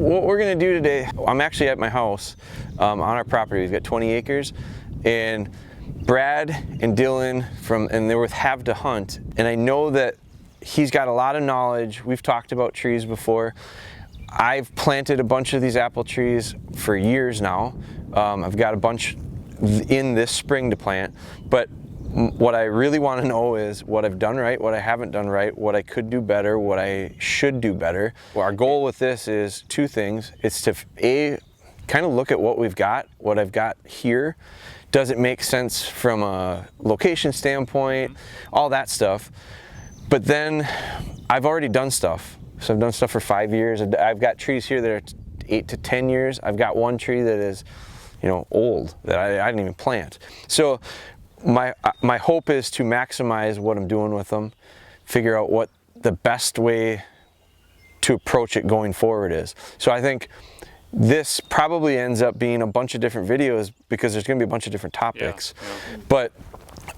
what we're gonna do today, I'm actually at my house on our property. We've got 20 acres, and Brad and Dylan and they're with Have to Hunt, and I know that he's got a lot of knowledge. We've talked about trees before. I've planted a bunch of these apple trees for years now. I've got a bunch in this spring to plant, but what I really want to know is what I've done right, what I haven't done right, what I could do better, what I should do better. Well, our goal with this is two things. It's to kind of look at what we've got, what I've got here. Does it make sense from a location standpoint, all that stuff. But then I've already done stuff. So I've done stuff for 5 years. I've got trees here that are 8 to 10 years. I've got one tree that is, old, that I didn't even plant. So my hope is to maximize what I'm doing with them, figure out what the best way to approach it going forward is. So I think this probably ends up being a bunch of different videos because there's going to be a bunch of different topics. Yeah. But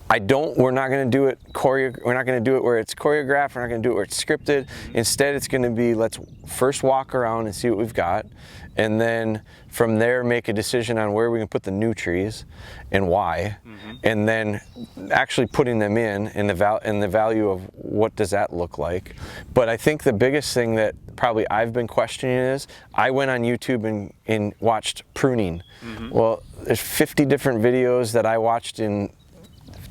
we're not going to do it where it's choreographed. We're not going to do it where it's scripted. Instead, it's going to be, let's first walk around and see what we've got, and then from there make a decision on where we can put the new trees and why, and then actually putting them in the value of what does that look like. But I think the biggest thing that probably I've been questioning is, I went on YouTube and watched pruning. Well, there's 50 different videos that I watched in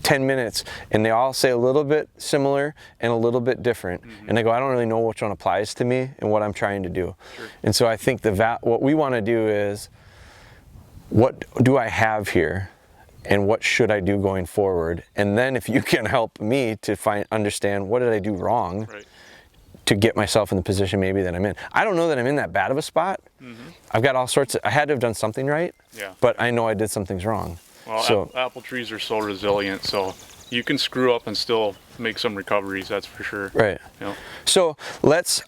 10 minutes, and they all say a little bit similar and a little bit different. And I go, I don't really know which one applies to me and what I'm trying to do. Sure. And so I think what we want to do is, what do I have here and what should I do going forward? And then if you can help me to understand what did I do wrong, right, to get myself in the position maybe that I'm in. I don't know that I'm in that bad of a spot. I've got all sorts I had to have done something right, but I know I did some things wrong. Well, apple trees are so resilient, so you can screw up and still make some recoveries, that's for sure. Right. So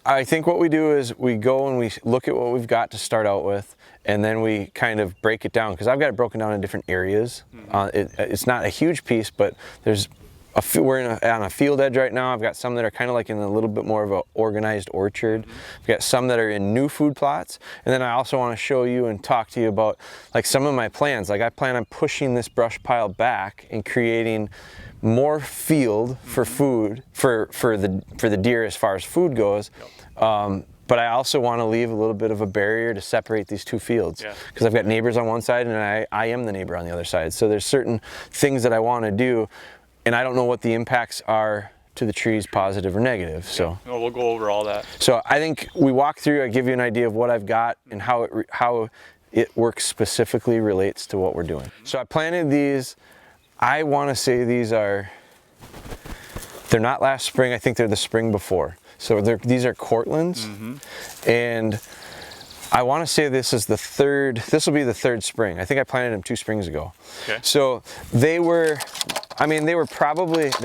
I think what we do is we go and we look at what we've got to start out with, and then we kind of break it down, because I've got it broken down in different areas. It's not a huge piece, but we're on a field edge right now. I've got some that are kind of like in a little bit more of an organized orchard. I've got some that are in new food plots. And then I also want to show you and talk to you about like some of my plans. Like I plan on pushing this brush pile back and creating more field for food, for the deer as far as food goes. But I also want to leave a little bit of a barrier to separate these two fields, because I've got neighbors on one side and I am the neighbor on the other side. So there's certain things that I want to do, and I don't know what the impacts are to the trees, positive or negative. So we'll go over all that. So I think we walk through, I give you an idea of what I've got and how it works specifically relates to what we're doing. So I planted these. I want to say they're not last spring. I think they're the spring before. So these are Cortlands, and I want to say this will be the third spring. I think I planted them 2 springs ago. Okay. So they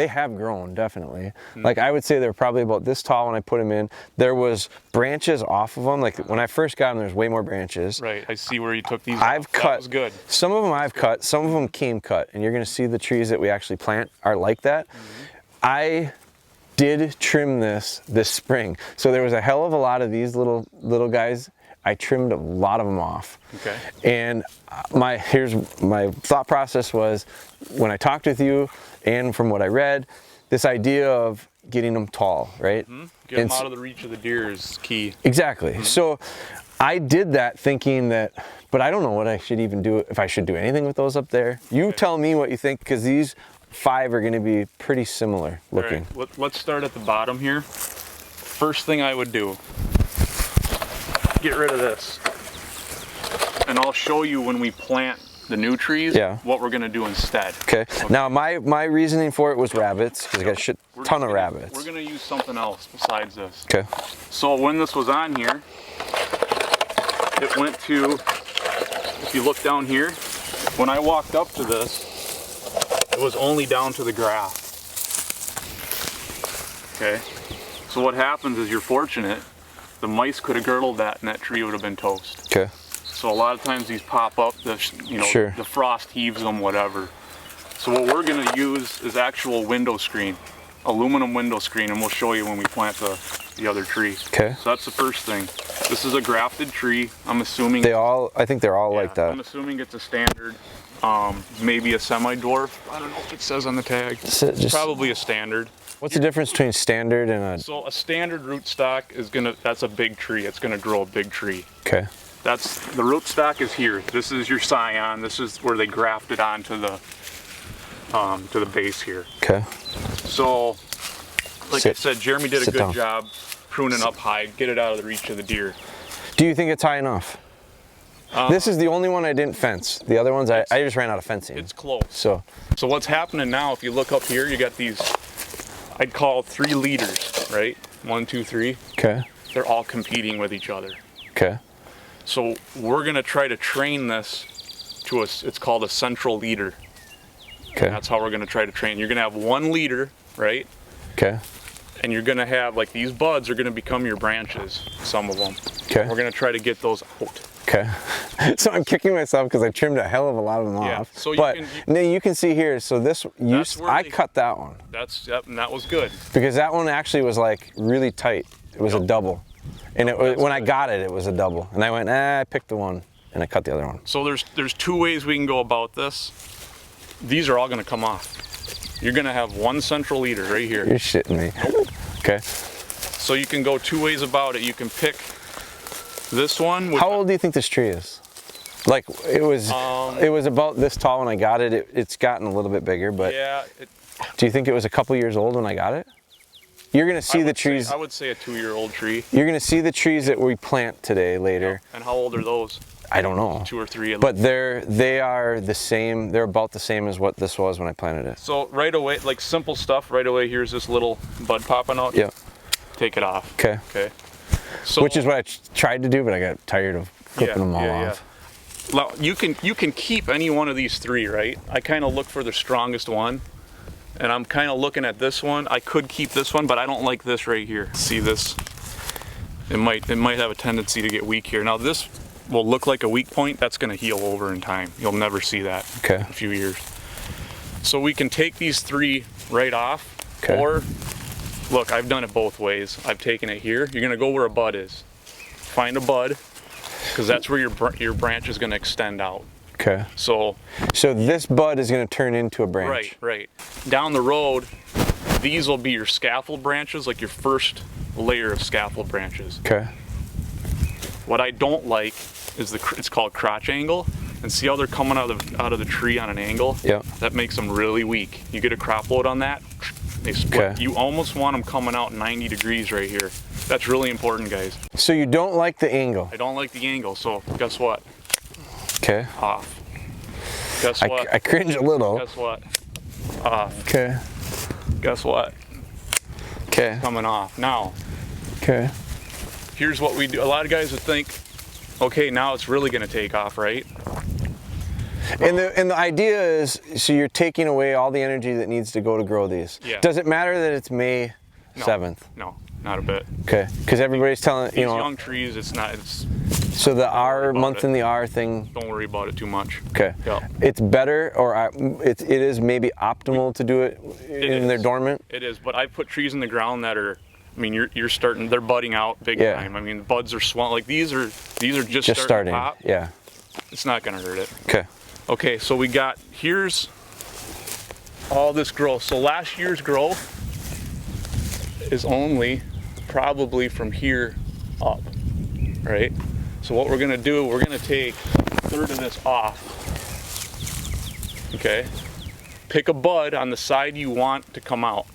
have grown, definitely. Like I would say they're probably about this tall when I put them in. There was branches off of them. Like when I first got them, there's way more branches. Right, I see where you took these I've off. cut, that was good. Some of them I've cut, some of them came cut, and you're gonna see the trees that we actually plant are like that. I did trim this spring. So there was a hell of a lot of these little guys. I trimmed a lot of them off. Okay. And my thought process was, when I talked with you and from what I read, this idea of getting them tall, right? Get them out of the reach of the deer is key. Exactly. So I did that thinking that, but I don't know what I should even do, if I should do anything with those up there. You tell me what you think, because these 5 are going to be pretty similar looking. All right, let's start at the bottom here. First thing I would do, get rid of this, and I'll show you when we plant the new trees what we're going to do instead. Okay. Now my reasoning for it was rabbits, because I got a ton of rabbits. We're going to use something else besides this. Okay. So when this was on here, it went to, if you look down here, when I walked up to this, it was only down to the grass. Okay. So what happens is, you're fortunate, the mice could have girdled that and that tree would have been toast. Okay. So a lot of times these pop up, the frost heaves them, whatever. So what we're going to use is actual window screen. aluminum window screen, and we'll show you when we plant the other tree. Okay. So that's the first thing. This is a grafted tree. I'm assuming I think they're all like that. I'm assuming it's a standard, maybe a semi-dwarf. I don't know if it says on the tag. It's probably a standard. What's the difference between standard and a... So a standard rootstock is that's a big tree. It's gonna grow a big tree. Okay. The rootstock is here. This is your scion. This is where they grafted onto the to the base here. Okay. So, like I said, Jeremy did a good job pruning up high, get it out of the reach of the deer. Do you think it's high enough? This is the only one I didn't fence. The other ones I just ran out of fencing. It's close. So what's happening now, if you look up here, you got these, I'd call 3 leaders, right? 1, 2, 3. Okay. They're all competing with each other. Okay. So we're gonna try to train this to it's called a central leader. Okay. And that's how we're gonna try to train. You're gonna have 1 leader, right? Okay. And you're gonna have, like, these buds are gonna become your branches, some of them. Okay. We're gonna try to get those out. Okay. So I'm kicking myself because I trimmed a hell of a lot of them off. So you can see here, so this, I cut that one. And that was good. Because that one actually was like really tight. It was a double. And when I got it, it was a double. And I went, I picked the one and I cut the other one. So there's 2 ways we can go about this. These are all gonna come off. You're gonna have 1 central leader right here. You're shitting me. Okay. So you can go 2 ways about it. You can pick this one. How old do you think this tree is? Like it was about this tall when I got it. It's gotten a little bit bigger, but yeah. Do you think it was a couple years old when I got it? You're gonna see the trees. I would say a 2-year-old tree. You're gonna see the trees that we plant today later. Yeah. And how old are those? I don't know. 2 or 3. But they are the same. They're about the same as what this was when I planted it. So right away, like simple stuff. Right away, here's this little bud popping out. Yeah. Take it off. Okay. Okay. So, which is what I tried to do, but I got tired of clipping them all off. Now, you can keep any one of these 3, right? I kind of look for the strongest one, and I'm kind of looking at this one. I could keep this one, but I don't like this right here. See this? It might have a tendency to get weak here. Now this will look like a weak point. That's going to heal over in time. You'll never see that in a few years. So we can take these 3 right off, or look, I've done it both ways. I've taken it here. You're gonna go where a bud is. Find a bud, because that's where your branch is gonna extend out. Okay. So this bud is gonna turn into a branch. Right, right. Down the road, these will be your scaffold branches, like your first layer of scaffold branches. Okay. What I don't like is it's called crotch angle. And see how they're coming out of the tree on an angle? Yeah. That makes them really weak. You get a crop load on that, they split. Okay. You almost want them coming out 90 degrees right here. That's really important, guys. So you don't like the angle? I don't like the angle, so guess what? Okay. Off. Guess what? I cringe a little. Guess what? Off. Okay. Guess what? Okay. Coming off. Now. Okay. Here's what we do. A lot of guys would think, okay, now it's really gonna take off, right? And the idea is, so you're taking away all the energy that needs to go to grow these. Yeah. Does it matter that it's May 7th? No, not a bit. Okay, because everybody's telling, these young trees, it's not, so the R, month in the R thing. Don't worry about it too much. Okay. Yeah. It's better, or it is maybe optimal to do it in their dormant? It is, but I put trees in the ground that are, I mean, you're starting, they're budding out big time. I mean, the buds are swelling, like these are just starting to pop. Yeah. It's not gonna hurt it. Okay. Okay, so here's all this growth. So last year's growth is only probably from here up, right? So what we're gonna do, we're gonna take a third of this off, okay? Pick a bud on the side you want to come out.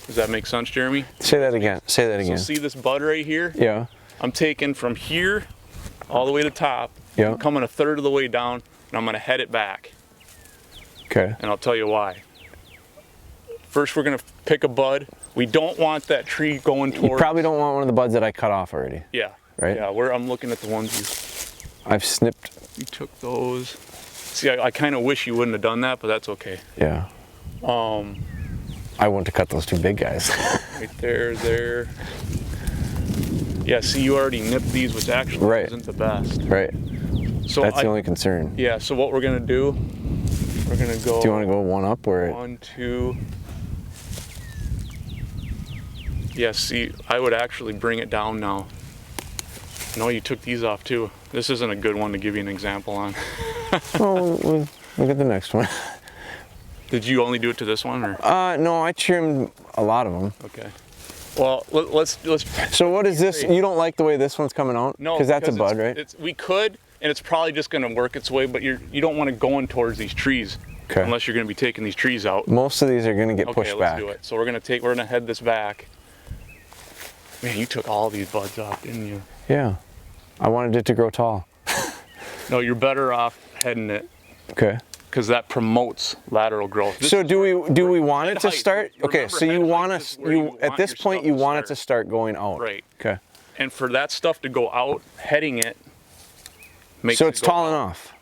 Does that make sense, Jeremy? Say that again, say that again. So see this bud right here? Yeah. I'm taking from here all the way to the top. Yeah. I'm coming a third of the way down, and I'm gonna head it back. Okay. And I'll tell you why. First, we're gonna pick a bud. We don't want that tree going towards... You probably don't want one of the buds that I cut off already. Yeah. Right? Yeah, I'm looking at the ones I've snipped. You took those. See, I kind of wish you wouldn't have done that, but that's okay. Yeah. I want to cut those 2 big guys. Right there. Yeah, see, you already nipped these, which actually isn't the best. Right. So that's the only concern. Yeah, so what we're gonna do, we're gonna go... Do you want to go one up or... 1, 2... Yeah, see, I would actually bring it down now. No, you took these off too. This isn't a good one to give you an example on. Well, we'll look at the next one. Did you only do it to this one, or? No, I trimmed a lot of them. Okay. Well, let's. So what is this? You don't like the way this one's coming out? No, because that's a bud, right? We could, and it's probably just going to work its way. But you don't want to go in towards these trees, unless you're going to be taking these trees out. Most of these are going to get pushed back. Let's do it. So we're going to head this back. Man, you took all these buds off, didn't you? Yeah, I wanted it to grow tall. No, you're better off heading it. Okay. Because that promotes lateral growth. So do we want it to start? Okay, so you want at this point you want it to start going out. Right. Okay. And for that stuff to go out, heading it makes so it's tall enough.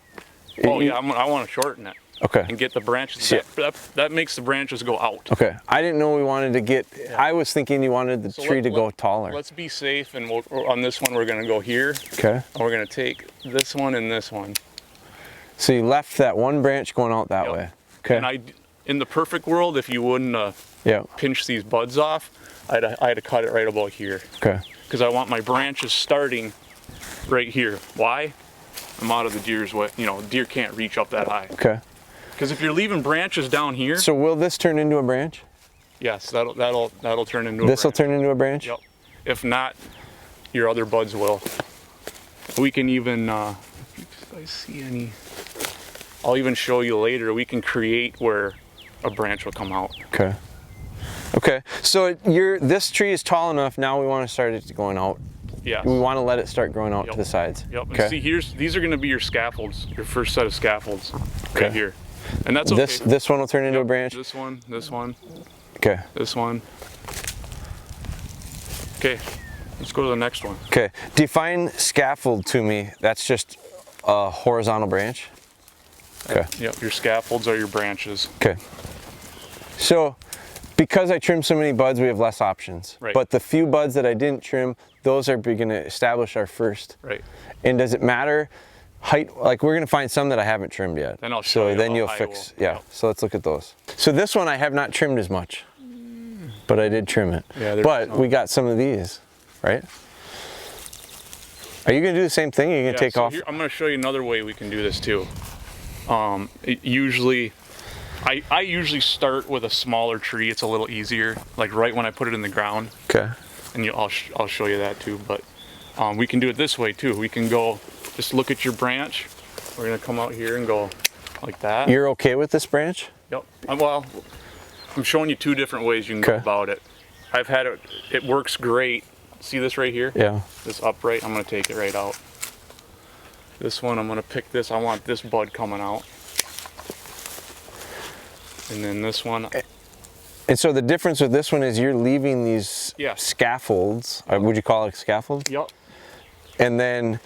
Oh yeah, I want to shorten it. Okay. And get the branches. That makes the branches go out. Okay. I didn't know we wanted to get. Yeah. I was thinking you wanted the tree to go taller. Let's be safe, and on this one we're going to go here. Okay. And we're going to take this one and this one. So you left that one branch going out that way. Okay. And in the perfect world, if you wouldn't pinch these buds off, I'd have cut it right about here. Okay. Because I want my branches starting right here. Why? I'm out of the deer's way. You know, deer can't reach up that high. Okay. Because if you're leaving branches down here. So will this turn into a branch? Yes, that'll turn into a branch. This will turn into a branch? Yep. If not, your other buds will. We can even, if I see any, I'll even show you later, we can create where a branch will come out. Okay. Okay, so this tree is tall enough, now we want to start it going out. Yes. We want to let it start growing out to the sides. Yep, okay. And see these are going to be your scaffolds, your first set of scaffolds right here. And that's okay. This one will turn into a branch? This one. Okay. This one. Okay, let's go to the next one. Okay, define scaffold to me. That's just a horizontal branch? Okay. Yep, your scaffolds are your branches. Okay. So, because I trimmed so many buds, we have less options. Right. But the few buds that I didn't trim, those are going to establish our first. Right. And does it matter height? Like we're going to find some that I haven't trimmed yet. Then I'll show you. So then you'll fix. Yeah. So let's look at those. So this one I have not trimmed as much, but I did trim it. Yeah. But we got some of these, right? Are you going to do the same thing? Or are you going to take off? Here, I'm going to show you another way we can do this too. I usually start with a smaller tree. It's a little easier, like right when I put it in the ground. Okay. And I'll show you that too. But we can do it this way too. We can go, just look at your branch. We're gonna come out here and go like that. You're okay with this branch? Yep. Well, I'm showing you two different ways you can go about it. I've had it. It works great. See this right here? Yeah. This upright. I'm gonna take it right out. This one, I'm gonna pick this. I want this bud coming out. And then this one. And so the difference with this one is you're leaving these scaffolds. Would you call it a scaffold? Yep. And then,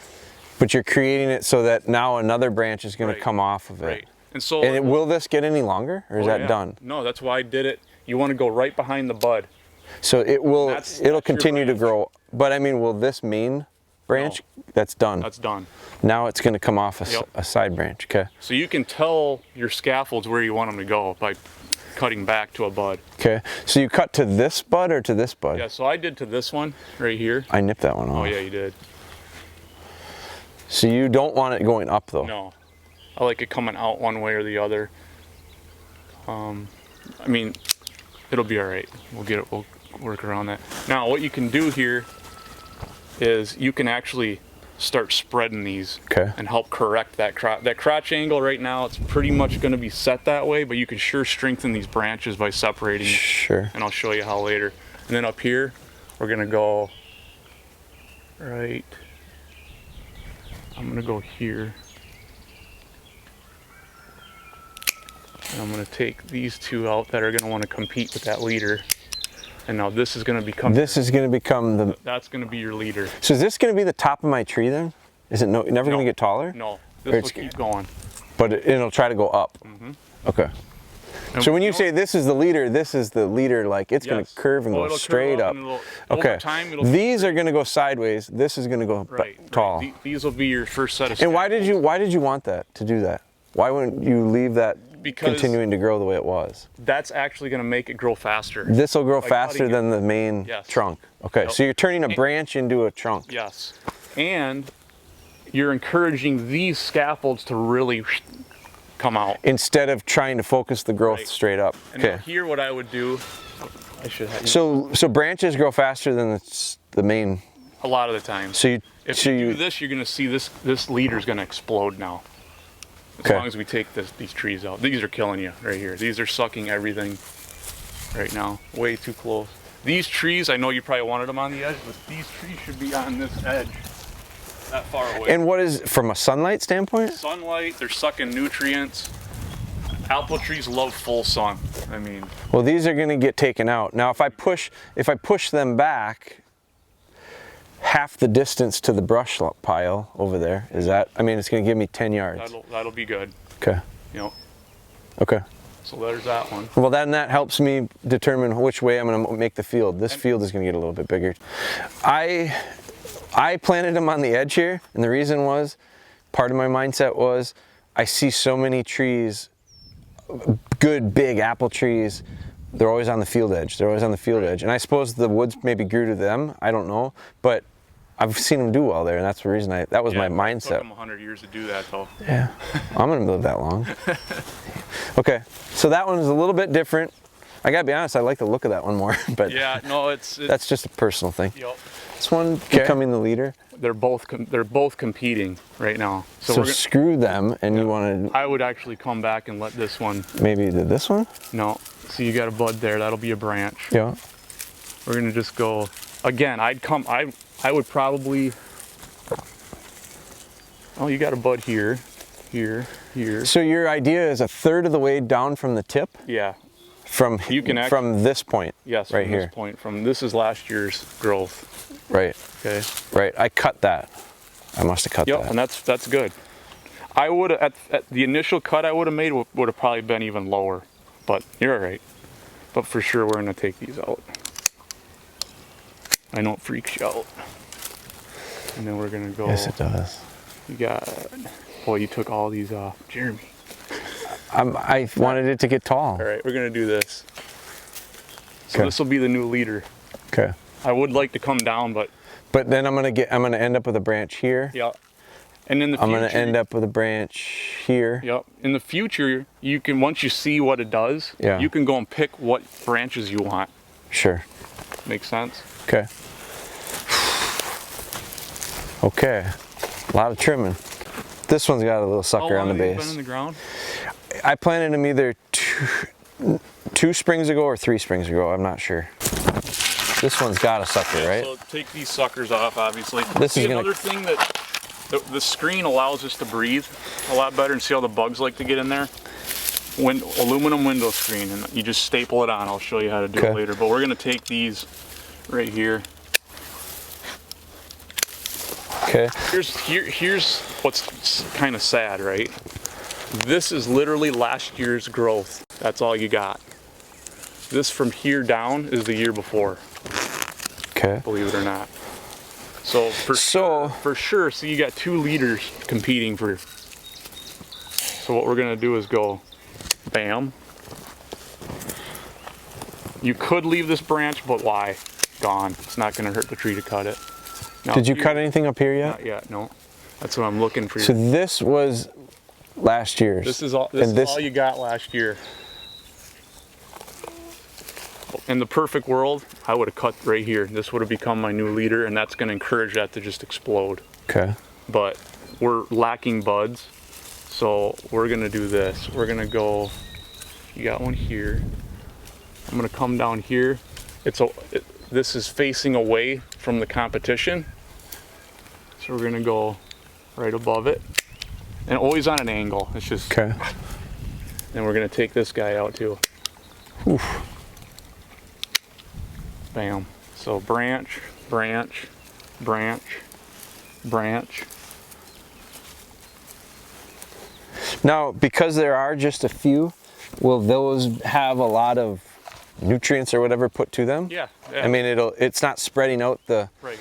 but you're creating it so that now another branch is going to come off of it. Right. And so. And will this get any longer, or is that done? No, that's why I did it. You want to go right behind the bud. So it will. It'll continue to grow. But I mean, will this main branch? No. That's done. That's done. Now it's going to come off a side branch. Okay. So you can tell your scaffolds where you want them to go by cutting back to a bud. Okay. So you cut to this bud or to this bud? Yeah. So I did to this one right here. I nipped that one off. Oh yeah, you did. So you don't want it going up though? No. I like it coming out one way or the other. I mean, it'll be all right. We'll work around that. Now, what you can do here is you can actually start spreading these and help correct that crotch angle. Right now it's pretty much going to be set that way, but you can sure strengthen these branches by separating. Sure. And I'll show you how later. And then up here we're going to go right, I'm going to go here, and I'm going to take these two out that are going to want to compete with that leader. And now this is going to become. This is going to become the. That's going to be your leader. So is this going to be the top of my tree then? Is it never going to get taller? No, this will keep going. But it'll try to go up. Mm-hmm. Okay. And so when you say this is the leader, like it's going to curve and go straight up. Okay. These are going to go sideways. This is going to go tall. These will be your first set of. And why did you want that to do that? Why wouldn't you leave that continuing to grow the way it was. That's actually going to make it grow faster. This will grow faster than the main trunk. Okay, Yep. so you're turning a branch into a trunk. Yes, and you're encouraging these scaffolds to really come out. Instead of trying to focus the growth straight up. And now here what I would do, I should have... So branches grow faster than the main... A lot of the time. So you, if you do this, you're going to see this leader's going to explode now. As long as we take these trees out. These are killing you right here. These are sucking everything right now. Way too close. These trees, I know you probably wanted them on the edge, but these trees should be on this edge. That far away. And what is, from a sunlight standpoint? Sunlight, they're sucking nutrients. Apple trees love full sun. I mean. Well, these are going to get taken out. Now, if I push them back half the distance to the brush pile over there, is that, I mean, it's going to give me 10 yards. That'll be good. Okay. Yep. Okay. So there's that one. Well, then that helps me determine which way I'm going to make the field. This field is going to get a little bit bigger. I planted them on the edge here, and the reason was, part of my mindset was, I see so many trees, good big apple trees, they're always on the field edge. They're always on the field edge. And I suppose the woods maybe grew to them, I don't know, but I've seen them do well there, and that's the reason that was my mindset. It took them 100 years to do that, though. Yeah, I'm going to live that long. Okay, so that one is a little bit different. I got to be honest, I like the look of that one more, but yeah, no, it's just a personal thing. Yep. This one becoming the leader. They're both competing right now. So screw them, and you want to... I would actually come back and let this one... Maybe you did this one? No. See, you got a bud there. That'll be a branch. Yeah. We're going to just go... Again, I would probably... Oh, you got a bud here, here, here. So your idea is a third of the way down from the tip? Yeah. From this point? Yes, right from here. This point. This is last year's growth. Right. Okay. Right. I cut that. I must have cut that. Yep, and that's good. I would at the initial cut I would have made would have probably been even lower, but you're all right. But for sure we're gonna take these out. I know it freaks you out. And then we're gonna go. Yes, it does. You got. Boy, you took all these off, Jeremy. I wanted it to get tall. All right, we're gonna do this. So this will be the new leader. Okay. I would like to come down, but then I'm gonna end up with a branch here. Yeah. And in the future, I'm gonna end up with a branch here. Yep. In the future, you can, once you see what it does, you can go and pick what branches you want. Sure. Makes sense? Okay. Okay. A lot of trimming. This one's got a little sucker on the base. How long have you been in the ground? I planted them either two springs ago or 3 springs ago. I'm not sure. This one's got a sucker, right? So take these suckers off, obviously. This is another thing that the screen allows us to breathe a lot better, and see how the bugs like to get in there. Aluminum window screen, and you just staple it on. I'll show you how to do it later. But we're gonna take these right here. Okay. Here's what's kind of sad, right? This is literally last year's growth. That's all you got. This from here down is the year before. Okay. Believe it or not. So for sure, so you got 2 leaders competing for. So what we're gonna do is go, bam. You could leave this branch, but why? Gone. It's not gonna hurt the tree to cut it. Now, did you cut anything up here yet? Not yet, no. That's what I'm looking for. So this was last year's. This is all. This is all you got last year. In the perfect world, I would have cut right here. This would have become my new leader, and that's going to encourage that to just explode. Okay. But we're lacking buds, so we're going to do this. We're going to go, you got one here. I'm going to come down here. This is facing away from the competition. So we're going to go right above it. And always on an angle. It's just... Okay. And we're going to take this guy out too. Oof. Bam. So branch, branch, branch, branch. Now, because there are just a few, will those have a lot of nutrients or whatever put to them? Yeah. I mean, it's not spreading out the... Right.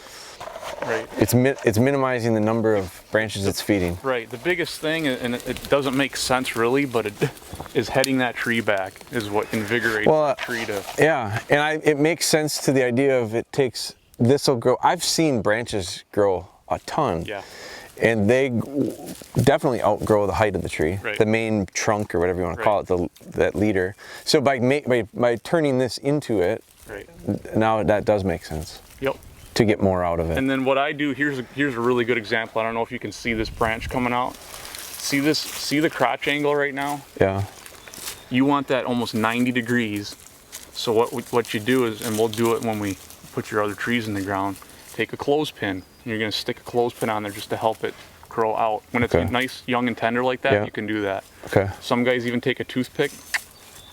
Right. It's minimizing the number of branches it's feeding. Right. The biggest thing, and it doesn't make sense really, but it is heading that tree back is what invigorates the tree to. Yeah, and it makes sense to the idea of this will grow. I've seen branches grow a ton. Yeah. And they definitely outgrow the height of the tree, right. the main trunk or whatever you want to call it, that leader. So by turning this into it, right. now that does make sense. Yep. To get more out of it. And then what I do, here's a really good example. I don't know if you can see this branch coming out. See the crotch angle right now? Yeah. You want that almost 90 degrees. So what you do is, and we'll do it when we put your other trees in the ground, take a clothespin. You're going to stick a clothespin on there just to help it grow out. When it's nice, young, and tender like that, you can do that. Okay. Some guys even take a toothpick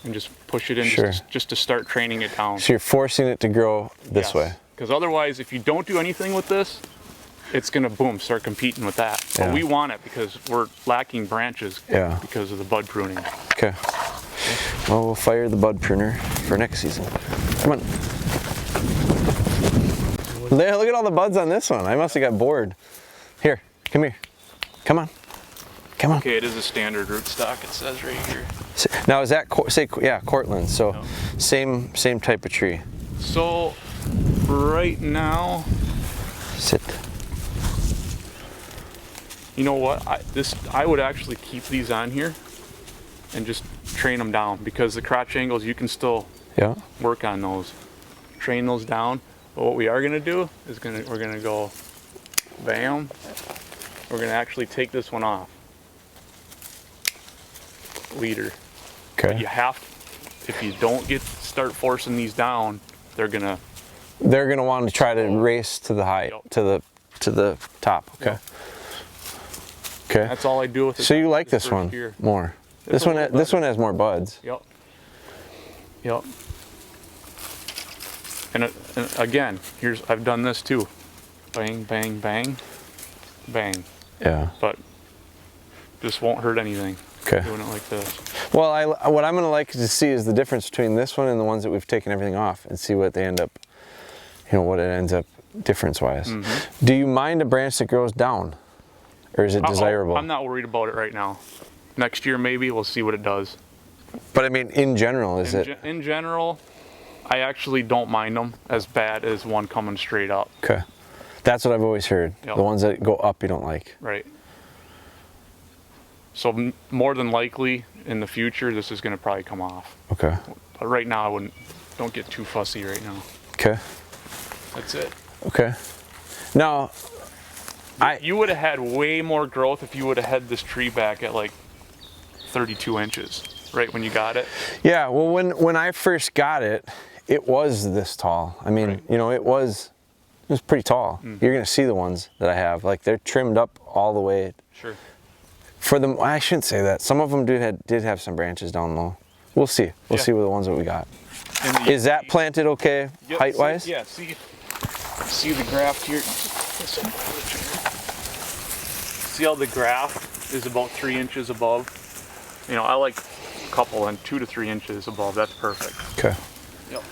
and just push it in just to start training it down. So you're forcing it to grow this way. Because otherwise, if you don't do anything with this, it's going to, start competing with that. But we want it because we're lacking branches because of the bud pruning. Okay. Well, we'll fire the bud pruner for next season. Come on. Look at all the buds on this one. I must have got bored. Here, come here. Come on. Come on. Okay, it is a standard rootstock, it says right here. Now is that, Cortland, so same type of tree. So, right now... Sit. You know what, I would actually keep these on here and just train them down because the crotch angles, you can still work on those. Train those down. But what we are gonna do is we're gonna go bam. We're gonna actually take this one off. Leader. Okay. But you have to, if you don't start forcing these down, they're gonna want to try to race to the height, to the top. Okay. Yep. Okay. That's all I do with it. So you like this one more? This one has more buds. Yep. Yep. And again, I've done this too. Bang, bang, bang, bang. Yeah. But this won't hurt anything. Okay. Doing it like this. Well, what I'm gonna like to see is the difference between this one and the ones that we've taken everything off, and see what they end up, what it ends up difference-wise. Mm-hmm. Do you mind a branch that grows down, or is it desirable? I'm not worried about it right now. Next year maybe we'll see what it does. But I mean, in general, in general, I actually don't mind them as bad as one coming straight up. Okay. That's what I've always heard. Yep. The ones that go up you don't like. Right. So more than likely in the future, this is going to probably come off. Okay. But right now, don't get too fussy right now. Okay. That's it. Okay. Now, you would have had way more growth if you would have had this tree back at like 32 inches, right when you got it. Yeah. Well, when I first got it, it was this tall. I mean, it was pretty tall. Mm-hmm. You're gonna see the ones that I have, like they're trimmed up all the way. Sure. For them, I shouldn't say that. Some of them did have some branches down low. We'll see. We'll see with the ones that we got. Is that planted okay, height-wise? Yeah. See the graft here. See how the graft is about 3 inches above. I like a couple and 2 to 3 inches above. That's perfect. Okay. Yep.